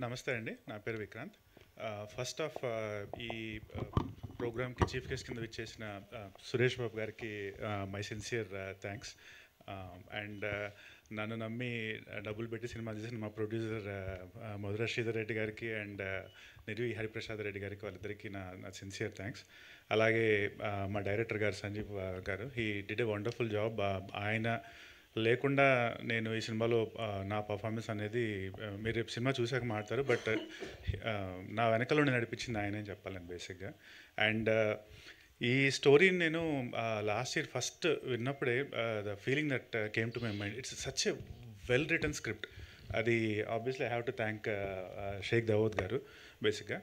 నమస్తే అండి. నా పేరు విక్రాంత్. ఫస్ట్ ఆఫ్ ఈ ప్రోగ్రామ్‌కి చీఫ్ గెస్ట్ కింద విచ్చేసిన సురేష్ బాబు గారికి మై సిన్సియర్ థ్యాంక్స్. అండ్ నన్ను నమ్మి డబ్బులు పెట్టి సినిమా చేసిన మా ప్రొడ్యూసర్ మధుర శ్రీధర్ రెడ్డి గారికి అండ్ నిర్వి హరిప్రసాద్ రెడ్డి గారికి వాళ్ళిద్దరికీ నా సిన్సియర్ థ్యాంక్స్. అలాగే మా డైరెక్టర్ గారు సంజీవ్ గారు, he did a wonderful job. ఆయన లేకుండా నేను ఈ సినిమాలో నా పర్ఫార్మెన్స్ అనేది మీరు రేపు సినిమా చూసాక మాట్లాడతారు. బట్ నా వెనకలో నడిపించింది ఆయనే చెప్పాలని బేసిక్గా. అండ్ ఈ స్టోరీని నేను లాస్ట్ ఇయర్ ఫస్ట్ విన్నప్పుడే the feeling that came to my mind, it's such a well written script. అది obviously I have to thank Shaik Dawood గారు. బేసిక్గా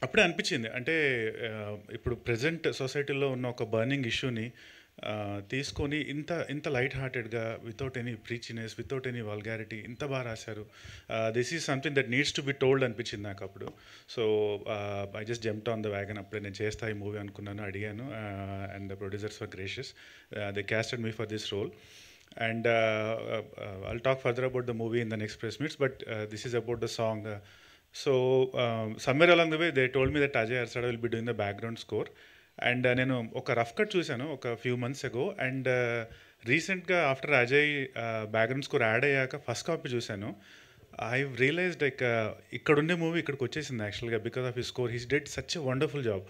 అప్పుడే అనిపించింది, అంటే ఇప్పుడు ప్రజెంట్ సొసైటీలో ఉన్న ఒక బర్నింగ్ ఇష్యూని తీసుకొని ఇంత లైట్ హార్టెడ్గా, without any preachiness, without any vulgarity ఇంత బాగా రాశారు. This is something that needs to be told అనిపించింది నాకు అప్పుడు. So I just jumped on the wagon. అప్పుడే నేను చేస్తా ఈ మూవీ అనుకున్నాను, అడిగాను. And the producers for gracious, they casted me for this role. And I'll talk further about the movie in the next press meets, but this is about the song. So somewhere along the way they told me that Ajay Arsada will be doing the background score. And నేను ఒక rough cut చూశాను ఒక few months ago. And రీసెంట్గా after Ajay background score add అయ్యాక first copy చూశాను. I realized like ఇక్కడుండే movie ఇక్కడికి వచ్చేసింది యాక్చువల్గా, because of his score. He's did such a wonderful job.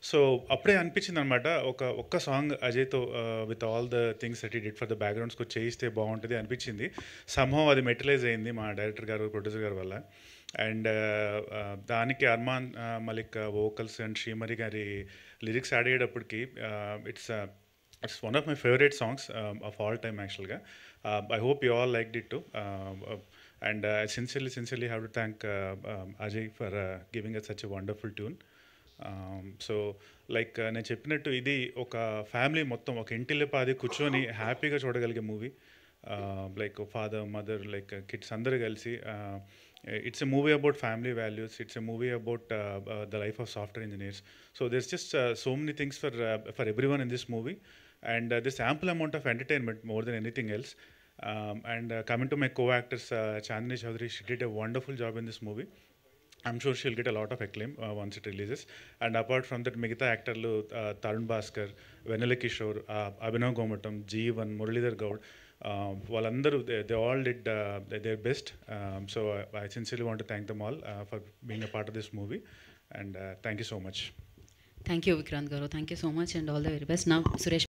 So అప్పుడే అనిపించింది అనమాట, ఒక్క సాంగ్ అజయ్తో with all the things that he did for the background score చేయిస్తే బాగుంటుంది అనిపించింది. సమ్హౌ అది మెటలైజ్ అయింది మా డైరెక్టర్ గారు, ప్రొడ్యూసర్ గారి వల్ల. అండ్ దానికి అర్మాన్ మలిక్ వోకల్స్ అండ్ శ్రీమరి గారి లిరిక్స్ యాడ్ అయ్యేటప్పటికి it's one of my favourite songs of all time యాక్చువల్గా. I hope you all liked it too. And I sincerely have to thank Ajay for giving us such a wonderful tune. So like నేను చెప్పినట్టు ఇది ఒక family మొత్తం ఒక ఇంటిల్లిపాది కూర్చొని హ్యాపీగా చూడగలిగే movie. Like father, mother, like kids అందరూ కలిసి. It's a movie about family values. It's a movie about the life of software engineers. So there's just so many things for everyone in this movie, and this ample amount of entertainment more than anything else. And coming to my co-actors, Chandni Chaudhary, she did a wonderful job in this movie. I'm sure she'll get a lot of acclaim once it releases. And apart from that, Megita actorlu Tarun Bhaskar, Venala Kishore, Abhinav Gomatam, Jeevan, Muralidhar Gaud, వాళ్ళందరూ they all did their best. So I sincerely want to thank them all for being a part of this movie. And thank you so much. Thank you, Vikrant Garu. Thank you so much and all the very best. Now, Suresh.